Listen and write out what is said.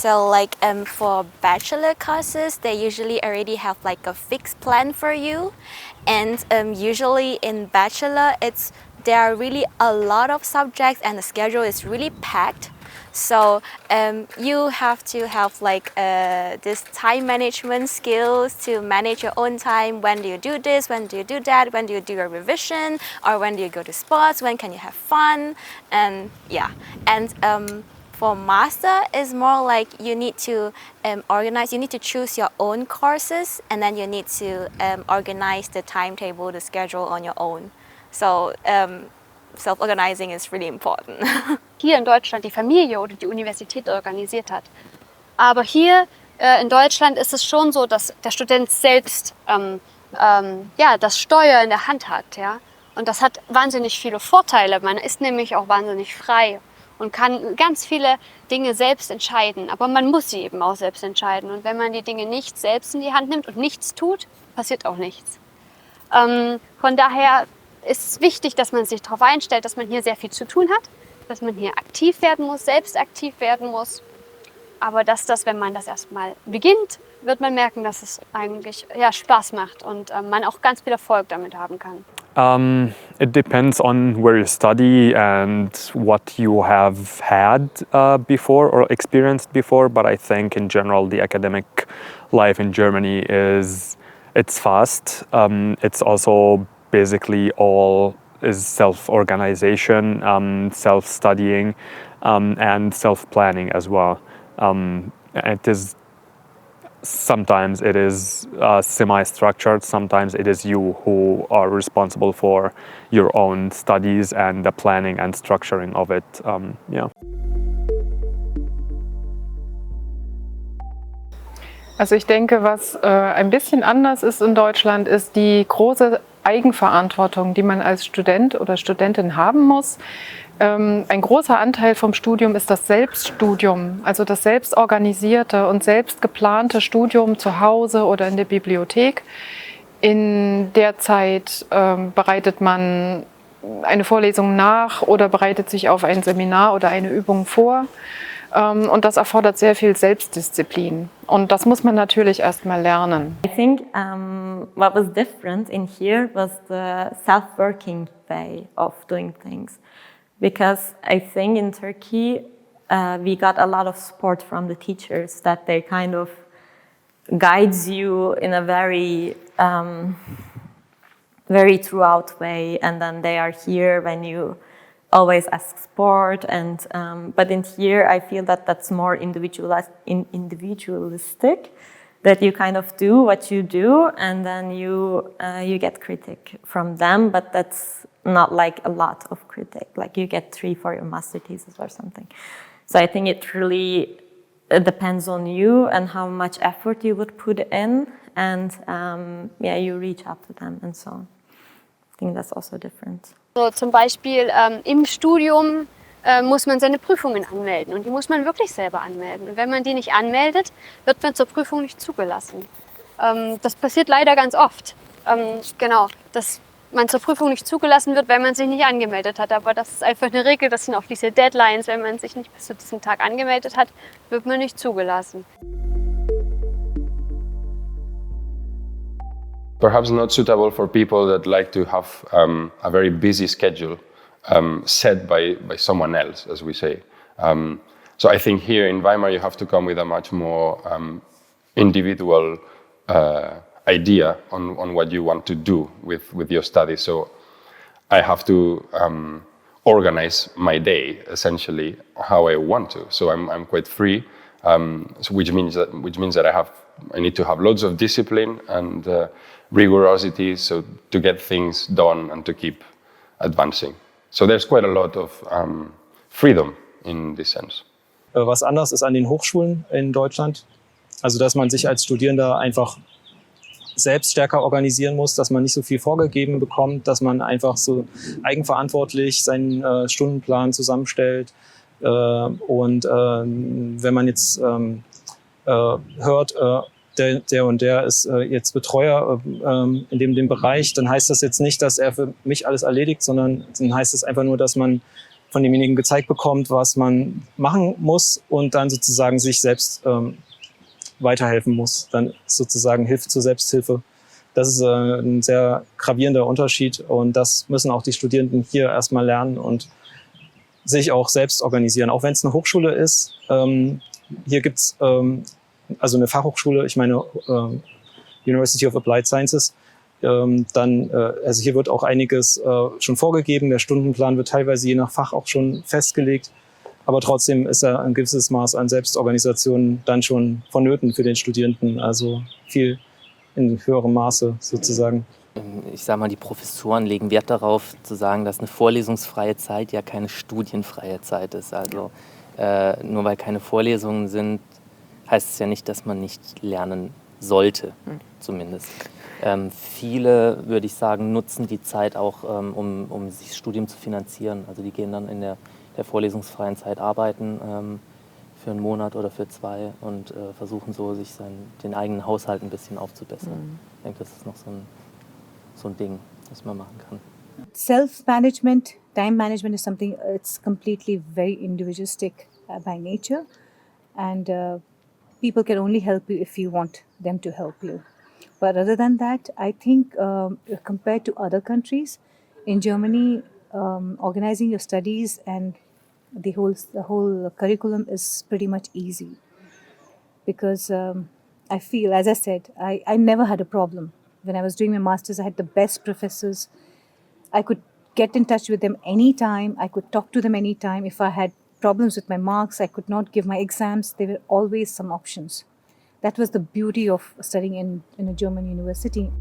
So like for bachelor courses, they usually already have like a fixed plan for you. And usually in bachelor, there are really a lot of subjects and the schedule is really packed. So you have to have like this time management skills to manage your own time. When do you do this? When do you do that? When do you do your revision? Or when do you go to sports? When can you have fun? And yeah, and for master is more like you need to organize. You need to choose your own courses, and then you need to organize the timetable, the schedule on your own. So self-organizing is really important. Hier in Deutschland die Familie oder die Universität organisiert hat. Aber hier in Deutschland ist es schon so, dass der Student selbst das Steuer in der Hand hat. Ja? Und das hat wahnsinnig viele Vorteile. Man ist nämlich auch wahnsinnig frei und kann ganz viele Dinge selbst entscheiden. Aber man muss sie eben auch selbst entscheiden. Und wenn man die Dinge nicht selbst in die Hand nimmt und nichts tut, passiert auch nichts. Von daher ist es wichtig, dass man sich darauf einstellt, dass man hier sehr viel zu tun hat, dass man hier aktiv werden muss, selbst aktiv werden muss. Aber wenn man das erstmal beginnt, wird man merken, dass es eigentlich Spaß macht und man auch ganz viel Erfolg damit haben kann. It depends on where you study and what you have had before or experienced before, but I think in general the academic life in Germany it's fast. It's also basically all is self-organization, self-studying, and self-planning as well. Sometimes it is semi-structured, sometimes it is you who are responsible for your own studies and the planning and structuring of it. Also ich denke, was ein bisschen anders ist in Deutschland, ist die große Eigenverantwortung, die man als Student oder Studentin haben muss. Ein großer Anteil vom Studium ist das Selbststudium, also das selbstorganisierte und selbst geplante Studium zu Hause oder in der Bibliothek. In der Zeit bereitet man eine Vorlesung nach oder bereitet sich auf ein Seminar oder eine Übung vor. Und das erfordert sehr viel Selbstdisziplin. Und das muss man natürlich erst mal lernen. I think what was different in here was the self-working way of doing things. Because I think in Turkey we got a lot of support from the teachers that they kind of guides you in a very throughout way, and then they are here when you always ask support. And but in here I feel that that's more individualistic, that you kind of do what you do and then you get critique from them, but that's not like a lot of critique, like you get 3 for your master thesis or something. So I think it really depends on you and how much effort you would put in, and you reach out to them and so on. I think that's also different. So zum Beispiel im Studium muss man seine Prüfungen anmelden und die muss man wirklich selber anmelden. Und wenn man die nicht anmeldet, wird man zur Prüfung nicht zugelassen. Das passiert leider ganz oft. Dass man zur Prüfung nicht zugelassen wird, weil man sich nicht angemeldet hat. Aber das ist einfach eine Regel, das sind auch diese Deadlines. Wenn man sich nicht bis zu diesem Tag angemeldet hat, wird man nicht zugelassen. Perhaps not suitable for people that like to have a very busy schedule set by someone else, as we say. So I think here in Weimar you have to come with a much more individual idea on what you want to do with your studies. So I have to organize my day essentially how I want to. So I'm quite free, which means that I need to have loads of discipline and rigorosity, so to get things done and to keep advancing. So there's quite a lot of freedom in this sense. Was anders ist an den Hochschulen in Deutschland, also dass man sich als Studierender einfach selbst stärker organisieren muss, dass man nicht so viel vorgegeben bekommt, dass man einfach so eigenverantwortlich seinen Stundenplan zusammenstellt. Und wenn man jetzt hört, der und der ist jetzt Betreuer in dem Bereich, dann heißt das jetzt nicht, dass er für mich alles erledigt, sondern dann heißt es einfach nur, dass man von demjenigen gezeigt bekommt, was man machen muss und dann sozusagen sich selbst weiterhelfen muss. Dann sozusagen Hilfe zur Selbsthilfe. Das ist ein sehr gravierender Unterschied und das müssen auch die Studierenden hier erstmal lernen und sich auch selbst organisieren. Auch wenn es eine Hochschule ist, hier gibt es also eine Fachhochschule, ich meine University of Applied Sciences, also hier wird auch einiges schon vorgegeben, der Stundenplan wird teilweise je nach Fach auch schon festgelegt, aber trotzdem ist ja ein gewisses Maß an Selbstorganisation dann schon vonnöten für den Studierenden, also viel in höherem Maße sozusagen. Ich sage mal, die Professoren legen Wert darauf, zu sagen, dass eine vorlesungsfreie Zeit ja keine studienfreie Zeit ist. Also nur weil keine Vorlesungen sind, heißt es ja nicht, dass man nicht lernen sollte, zumindest. Viele, würde ich sagen, nutzen die Zeit auch, um sich das Studium zu finanzieren. Also die gehen dann in der vorlesungsfreien Zeit arbeiten, für einen Monat oder für 2 und versuchen so, sich den eigenen Haushalt ein bisschen aufzubessern. Ich denke, das ist noch so ein Ding, das man machen kann. Self-management, time management is something, it's completely very individualistic by nature, and people can only help you if you want them to help you. But other than that, I think compared to other countries, in Germany, organizing your studies and the whole curriculum is pretty much easy, because I feel, as I said, I never had a problem. When I was doing my master's, I had the best professors. I could get in touch with them anytime. I could talk to them anytime. If I had problems with my marks, I could not give my exams. There were always some options. That was the beauty of studying in a German university.